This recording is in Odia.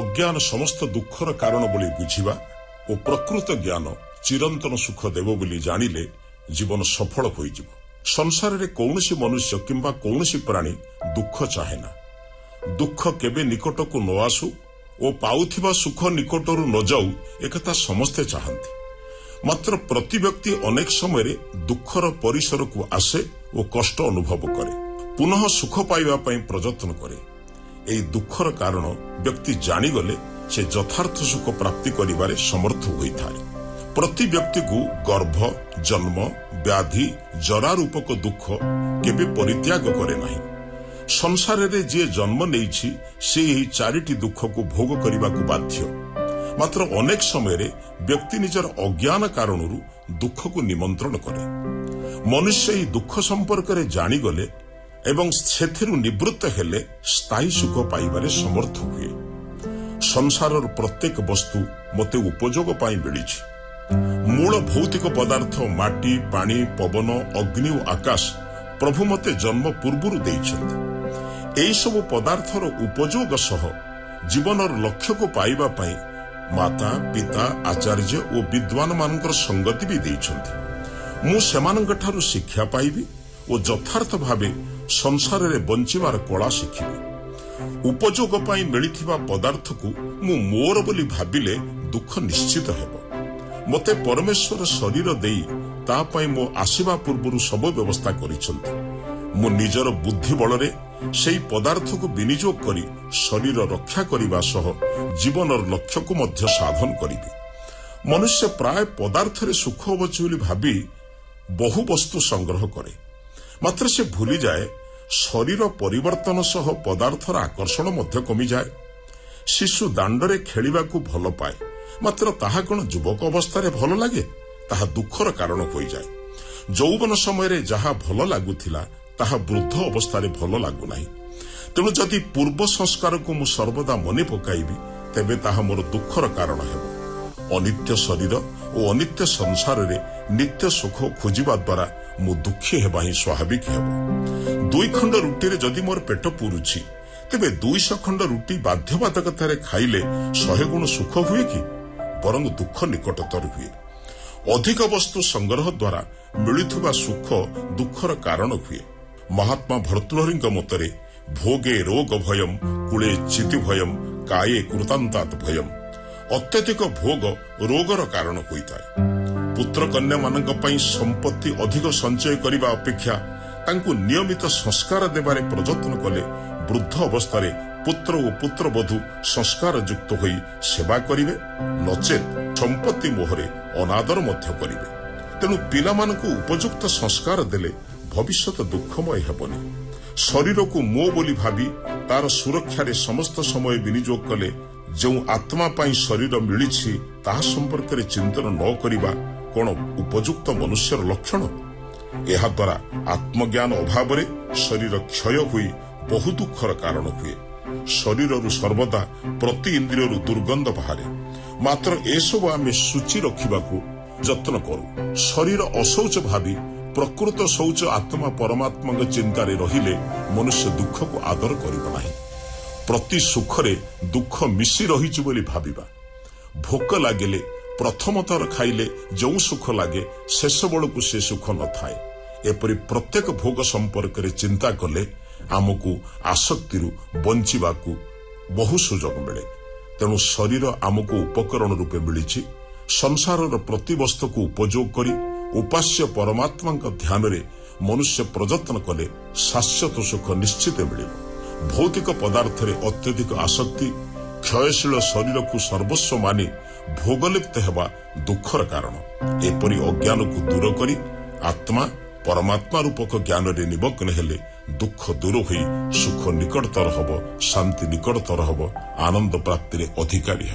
ଅଜ୍ଞାନ ସମସ୍ତ ଦୁଃଖର କାରଣ ବୋଲି ବୁଝିବା ଓ ପ୍ରକୃତ ଜ୍ଞାନ ଚିରନ୍ତନ ସୁଖ ଦେବ ବୋଲି ଜାଣିଲେ ଜୀବନ ସଫଳ ହୋଇଯିବ। ସଂସାରରେ କୌଣସି ମନୁଷ୍ୟ କିମ୍ବା କୌଣସି ପ୍ରାଣୀ ଦୁଃଖ ଚାହେଁ ନା। ଦୁଃଖ କେବେ ନିକଟକୁ ନ ଆସୁ ଓ ପାଉଥିବା ସୁଖ ନିକଟରୁ ନ ଯାଉ ଏକଥା ସମସ୍ତେ ଚାହାନ୍ତି। ମାତ୍ର ପ୍ରତି ବ୍ୟକ୍ତି ଅନେକ ସମୟରେ ଦୁଃଖର ପରିସରକୁ ଆସେ ଓ କଷ୍ଟ ଅନୁଭବ କରେ, ପୁନଃ ସୁଖ ପାଇବା ପାଇଁ ପ୍ରଯତ୍ନ କରେ। ଏହି ଦୁଃଖର କାରଣ ବ୍ୟକ୍ତି ଜାଣିଗଲେ ସେ ଯଥାର୍ଥ ସୁଖ ପ୍ରାପ୍ତି କରିବାରେ ସମର୍ଥ ହୋଇଥାଏ। ପ୍ରତି ବ୍ୟକ୍ତିକୁ ଗର୍ଭ, ଜନ୍ମ, ବ୍ୟାଧି, ଜରା ରୂପକ ଦୁଃଖ କେବେ ପରିତ୍ୟାଗ କରେ ନାହିଁ। ସଂସାରରେ ଯିଏ ଜନ୍ମ ନେଇଛି ସେ ଏହି ଚାରିଟି ଦୁଃଖକୁ ଭୋଗ କରିବାକୁ ବାଧ୍ୟ। ମାତ୍ର ଅନେକ ସମୟରେ ବ୍ୟକ୍ତି ନିଜର ଅଜ୍ଞାନ କାରଣରୁ ଦୁଃଖକୁ ନିମନ୍ତ୍ରଣ କରେ। ମନୁଷ୍ୟ ଏହି ଦୁଃଖ ସମ୍ପର୍କରେ ଜାଣିଗଲେ ଏବଂ ସେଥିରୁ ନିବୃତ୍ତ ହେଲେ ସ୍ଥାୟୀ ସୁଖ ପାଇବାରେ ସମର୍ଥ ହୁଏ। ସଂସାରର ପ୍ରତ୍ୟେକ ବସ୍ତୁ ମୋତେ ଉପଯୋଗ ପାଇଁ ମିଳିଛି। ମୂଳ ଭୌତିକ ପଦାର୍ଥ ମାଟି, ପାଣି, ପବନ, ଅଗ୍ନି ଓ ଆକାଶ ପ୍ରଭୁ ମୋତେ ଜନ୍ମ ପୂର୍ବରୁ ଦେଇଛନ୍ତି। ଏହିସବୁ ପଦାର୍ଥର ଉପଯୋଗ ସହ ଜୀବନର ଲକ୍ଷ୍ୟକୁ ପାଇବା ପାଇଁ ମାତା, ପିତା, ଆଚାର୍ଯ୍ୟ ଓ ବିଦ୍ୱାନମାନଙ୍କର ସଙ୍ଗତି ବି ଦେଇଛନ୍ତି। ମୁଁ ସେମାନଙ୍କଠାରୁ ଶିକ୍ଷା ପାଇବି ଓ ଯଥାର୍ଥ ଭାବେ ସଂସାରରେ ବଞ୍ଚିବାର କଳା ଶିଖିବି। ଉପଯୋଗ ପାଇଁ ମିଳିଥିବା ପଦାର୍ଥକୁ ମୁଁ ମୋର ବୋଲି ଭାବିଲେ ଦୁଃଖ ନିଶ୍ଚିତ ହେବ। ମୋତେ ପରମେଶ୍ୱର ଶରୀର ଦେଇ ତା ପାଇଁ ମୋ ଆସିବା ପୂର୍ବରୁ ସବୁ ବ୍ୟବସ୍ଥା କରିଛନ୍ତି। ମୁଁ ନିଜର ବୁଦ୍ଧି ବଳରେ ସେହି ପଦାର୍ଥକୁ ବିନିଯୋଗ କରି ଶରୀର ରକ୍ଷା କରିବା ସହ ଜୀବନର ଲକ୍ଷ୍ୟକୁ ମଧ୍ୟ ସାଧନ କରିବି। ମନୁଷ୍ୟ ପ୍ରାୟ ପଦାର୍ଥରେ ସୁଖ ଅଛି ବୋଲି ଭାବି ବହୁ ବସ୍ତୁ ସଂଗ୍ରହ କରେ, ମାତ୍ର ସେ ଭୁଲିଯାଏ ଶରୀର ପରିବର୍ତ୍ତନ ସହ ପଦାର୍ଥର ଆକର୍ଷଣ ମଧ୍ୟ କମିଯାଏ। ଶିଶୁ ଦାଣ୍ଡରେ ଖେଳିବାକୁ ଭଲ ପାଏ, ମାତ୍ର ତାହା କଣ ଯୁବକ ଅବସ୍ଥାରେ ଭଲ ଲାଗେ? ତାହା ଦୁଃଖର କାରଣ ହୋଇଯାଏ। ଯୌବନ ସମୟରେ ଯାହା ଭଲ ଲାଗୁଥିଲା ତାହା ବୃଦ୍ଧ ଅବସ୍ଥାରେ ଭଲ ଲାଗୁନାହିଁ। ତେଣୁ ଯଦି ପୂର୍ବ ସଂସ୍କାରକୁ ମୁଁ ସର୍ବଦା ମନେ ପକାଇବି ତେବେ ତାହା ମୋର ଦୁଃଖର କାରଣ ହେବ। ଅନିତ୍ୟ ଶରୀର ଓ ଅନିତ୍ୟ ସଂସାରରେ ନିତ୍ୟ ସୁଖ ଖୋଜିବା ଦ୍ୱାରା ମୁଁ ଦୁଃଖୀ ହେବା ହିଁ ସ୍ୱାଭାବିକ ହେବ। 2 ଖଣ୍ଡ ରୁଟିରେ ଯଦି ମୋର ପେଟ ପୁରୁଛି ତେବେ 200 ଖଣ୍ଡ ରୁଟି ବାଧ୍ୟବାଧକତାରେ ଖାଇଲେ 100 ଗୁଣ ସୁଖ ହୁଏ କି? ବରଂ ଦୁଃଖ ନିକଟତର ହୁଏ। ଅଧିକ ବସ୍ତୁ ସଂଗ୍ରହ ଦ୍ୱାରା ମିଳୁଥିବା ସୁଖ ଦୁଃଖର କାରଣ ହୁଏ। ମହାତ୍ମା ଭର୍ତ୍ତୃହରିଙ୍କ ମତରେ ଭୋଗେ ରୋଗ ଭୟମ୍ କୁଳେ ଚିତି ଭୟମ୍ କାୟେ କୃତାନ୍ତାତ୍ ଭୟମ୍। ଅତ୍ୟଧିକ ଭୋଗ ରୋଗର କାରଣ ହୋଇଥାଏ। ପୁତ୍ର କନ୍ୟାମାନଙ୍କ ପାଇଁ ସମ୍ପତ୍ତି ଅଧିକ ସଞ୍ଚୟ କରିବା ଅପେକ୍ଷା ତାଙ୍କୁ ନିୟମିତ ସଂସ୍କାର ଦେବାରେ ପ୍ରଯତ୍ନ କଲେ ବୃଦ୍ଧ ଅବସ୍ଥାରେ ପୁତ୍ର ଓ ପୁତ୍ରବଧୂ ସଂସ୍କାର ଯୁକ୍ତ ହୋଇ ସେବା କରିବେ, ନଚେତ୍ ସମ୍ପତ୍ତି ମୋହରେ ଅନାଦର ମଧ୍ୟ କରିବେ। ତେଣୁ ପିଲାମାନଙ୍କୁ ଉପଯୁକ୍ତ ସଂସ୍କାର ଦେଲେ ଭବିଷ୍ୟତ ଦୁଃଖମୟ ହେବନି। ଶରୀରକୁ ମୋ ବୋଲି ଭାବି ତାର ସୁରକ୍ଷାରେ ସମସ୍ତ ସମୟ ବିନିଯୋଗ କଲେ ଯେଉଁ ଆତ୍ମା ପାଇଁ ଶରୀର ମିଳିଛି ତାହା ସମ୍ପର୍କରେ ଚିନ୍ତନ ନ କରିବା କଣ ଉପଯୁକ୍ତ ମନୁଷ୍ୟର ଲକ୍ଷଣ? ଏହାଦ୍ୱାରା ଆତ୍ମଜ୍ଞାନ ଅଭାବରେ ଶରୀର କ୍ଷୟ ହୋଇ ବହୁ ଦୁଃଖର କାରଣ ହୁଏ। ଶରୀରରୁ ସର୍ବଦା ପ୍ରତି ଇନ୍ଦ୍ରିୟରୁ ଦୁର୍ଗନ୍ଧ ବାହାରେ, ମାତ୍ର ଏସବୁ ଆମେ ସୂଚି ରଖିବାକୁ ଯତ୍ନ କରୁ। ଶରୀର ଅଶୌଚ ଭାବି ପ୍ରକୃତ ଶୌଚ ଆତ୍ମା ପରମାତ୍ମାଙ୍କ ଚିନ୍ତାରେ ରହିଲେ ମନୁଷ୍ୟ ଦୁଃଖକୁ ଆଦର କରିବ ନାହିଁ। ପ୍ରତି ସୁଖରେ ଦୁଃଖ ମିଶି ରହିଛି ବୋଲି ଭାବିବା। ଭୋକ ଲାଗିଲେ ପ୍ରଥମ ଥର ଖାଇଲେ ଯେଉଁ ସୁଖ ଲାଗେ ଶେଷ ବେଳକୁ ସେ ସୁଖ ନଥାଏ। ଏପରି ପ୍ରତ୍ୟେକ ଭୋଗ ସମ୍ପର୍କରେ ଚିନ୍ତା କଲେ ଆମକୁ ଆସକ୍ତିରୁ ବଞ୍ଚିବାକୁ ବହୁ ସୁଯୋଗ ମିଳେ। ତେଣୁ ଶରୀର ଆମକୁ ଉପକରଣ ରୂପେ ମିଳିଛି। ସଂସାରର ପ୍ରତି ବସ୍ତୁକୁ ଉପଯୋଗ କରି ଉପାସ୍ୟ ପରମାତ୍ମାଙ୍କ ଧ୍ୟାନରେ ମନୁଷ୍ୟ ପ୍ରଯତ୍ନ କଲେ ଶାଶ୍ୱତ ସୁଖ ନିଶ୍ଚିତ ମିଳିବ। ଭୌତିକ ପଦାର୍ଥରେ ଅତ୍ୟଧିକ ଆସକ୍ତି କ୍ଷୟଶୀଳ ଶରୀରକୁ ସର୍ବସ୍ୱ ମାନି ଭୋଗଲିପ୍ତ ହେବା ଦୁଃଖର କାରଣ। ଏପରି ଅଜ୍ଞାନକୁ ଦୂର କରି ଆତ୍ମା ପରମାତ୍ମା ରୂପକ ଜ୍ଞାନରେ ନିମଗ୍ନ ହେଲେ ଦୁଃଖ ଦୂର ହୋଇ ସୁଖ ନିକଟତର ହେବ, ଶାନ୍ତି ନିକଟତର ହେବ, ଆନନ୍ଦ ପ୍ରାପ୍ତିରେ ଅଧିକାରୀ ହେବ।